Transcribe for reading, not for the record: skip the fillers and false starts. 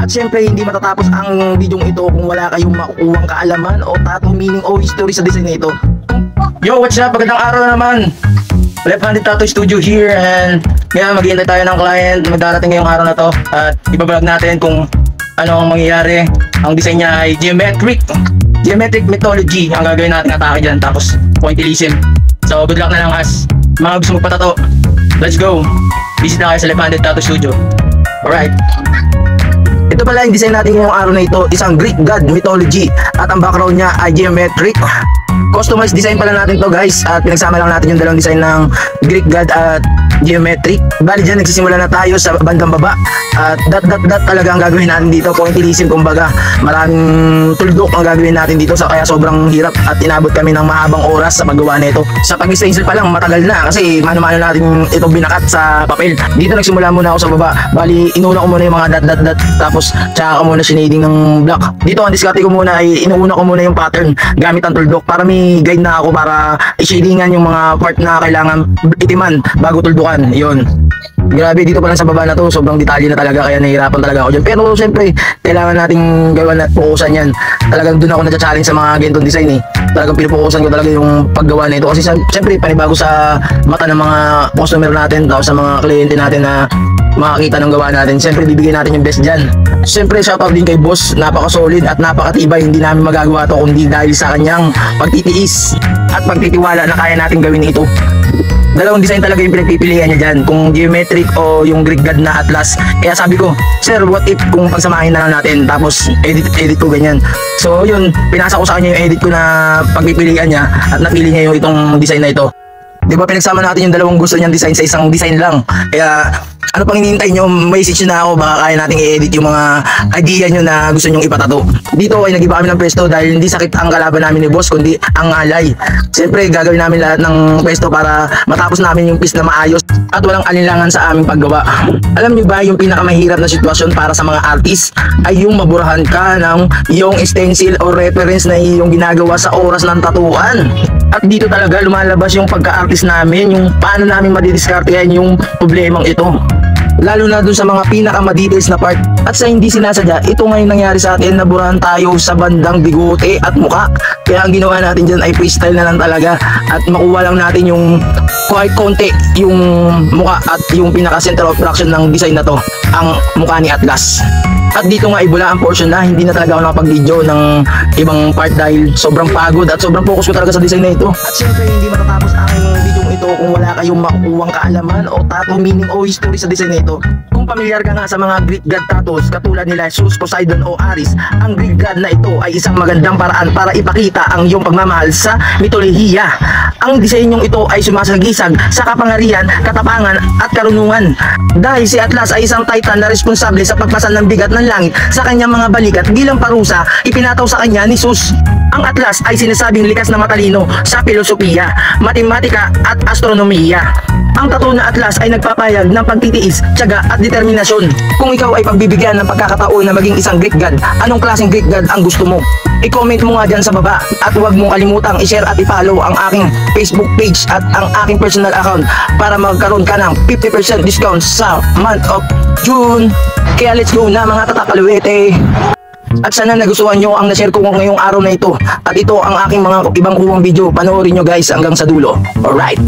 At syempre hindi matatapos ang video ito kung wala kayong makukuhang kaalaman o tattoo meaning o history sa design na ito. Yo, what's up? Magandang araw naman. Left Handed Tattoo Studio here, and ngayon maghihintay tayo ng client. Magdarating ngayong araw na to at ibablog natin kung ano ang mangyayari. Ang design niya ay geometric mythology ang gagawin natin atake dyan, tapos pointillism. So good luck na lang as mga gusto magpatato. Let's go! Visit na kayo sa Left Handed Tattoo Studio. Alright. Ito pala yung design natin ngayong araw na ito, isang Greek god mythology, at ang background niya ay geometric. Customized design pala natin to guys, at pinagsama lang natin yung dalawang design ng Greek god at geometric. Bali dyan nagsisimula na tayo sa bandang baba, at dot talaga ang gagawin natin dito, pointillism. Kumbaga maraming tuldok ang gagawin natin dito, kaya sobrang hirap at inabot kami ng mahabang oras sa paggawa nito. Sa pag-stencil pa lang matagal na kasi mano-mano natin ito binakat sa papel. Dito nagsimula muna ako sa baba. Bali inuna ko muna yung mga dot, tapos tsaka ko muna sinading ng block. Dito ang diskarte ko muna ay inuuna ko muna yung pattern gamit ang tuldok para may guide na ako para i-shadingan yung mga part na kailangan itiman bago tuldukan. Yun. Grabe, dito pa lang sa baba na to, sobrang detalye na talaga, kaya nahihirapan talaga ako dyan. Pero syempre, kailangan nating gawan at fokusan yan. Talagang doon ako na-challenge sa mga ganitong design eh. Talagang pinufokusan ko talaga yung paggawa na ito. Kasi syempre, panibago sa mata ng mga customer natin, tapos sa mga kliyente natin na makakita ng gawa natin. Syempre, bibigyan natin yung best dyan. Syempre, shoutout din kay boss. Napaka-solid at napakatibay. Hindi namin magagawa to kundi dahil sa kanyang pagtitiis at pagtitiwala na kaya natin gawin ito. Dalawang design talaga yung pinagpipilian niya dyan, kung geometric o yung Greek god na Atlas. Kaya sabi ko, sir, what if kung pagsamahin na lang natin, tapos edit ko ganyan. So yun, pinasa ko sa kanya yung edit ko na pagpipilian niya, at napili niya yung itong design na ito. Diba pinagsama natin yung dalawang gusto niyang design sa isang design lang. Kaya ano pang hinihintay nyo, message na ako, baka kaya nating i-edit yung mga idea nyo na gusto nyong ipatato. Dito ay nag-iba kami ng pwesto dahil hindi sakit ang kalaban namin ni boss kundi ang alay. Siyempre gagawin namin lahat ng pwesto para matapos namin yung piece na maayos at walang alinlangan sa aming paggawa. Alam nyo ba yung pinakamahirap na sitwasyon para sa mga artist ay yung maburahan ka ng yung stencil o reference na yung ginagawa sa oras ng tatuan. At dito talaga lumalabas yung pagka-artist namin, yung paano namin madidiskartehan yung problemang ito. Lalo na dun sa mga pinaka-madetails na part. At sa hindi sinasadya, ito ngayon nangyari sa atin, naburahan tayo sa bandang bigote at muka. Kaya ang ginawa natin dyan ay freestyle na lang talaga, at makuha lang natin yung kahit konti yung muka at yung pinaka-center of fraction ng design na to, ang mukha ni Atlas. At dito nga ibula ang portion na hindi na talaga ako nakapag-video ng ibang part dahil sobrang pagod at sobrang focus ko talaga sa design na ito. At syempre hindi matatapos ang video ito kung wala kayong makukuhang kaalaman o tattoo meaning o history sa design na ito. Kung pamilyar ka nga sa mga Greek god tattoos katulad nila Zeus, Poseidon o Ares, ang Greek god na ito ay isang magandang paraan para ipakita ang iyong pagmamahal sa mitolohiya. Ang disenyong ito ay sumasagisag sa kapangyarihan, katapangan at karunungan. Dahil si Atlas ay isang titan na responsable sa pagpasan ng bigat ng langit sa kanyang mga balikat bilang parusa, ipinataw sa kanya ni Zeus. Ang Atlas ay sinasabing likas na matalino sa filosofiya, matematika at astronomiya. Ang tattoo na Atlas ay nagpapayag ng pagtitiis, tiyaga at determinasyon. Kung ikaw ay pagbibigyan ng pagkakataon na maging isang Greek god, anong klaseng Greek god ang gusto mo? I-comment mo nga dyan sa baba, at huwag mong kalimutang i-share at i-follow ang aking Facebook page at ang aking personal account para magkaroon ka ng 50% discount sa month of June. Kaya let's go na mga tatakaluwete. At sana nagustuhan nyo ang na-share ko ngayong araw na ito. At ito ang aking mga ibang kuwang video. Panoorin nyo guys hanggang sa dulo. Alright.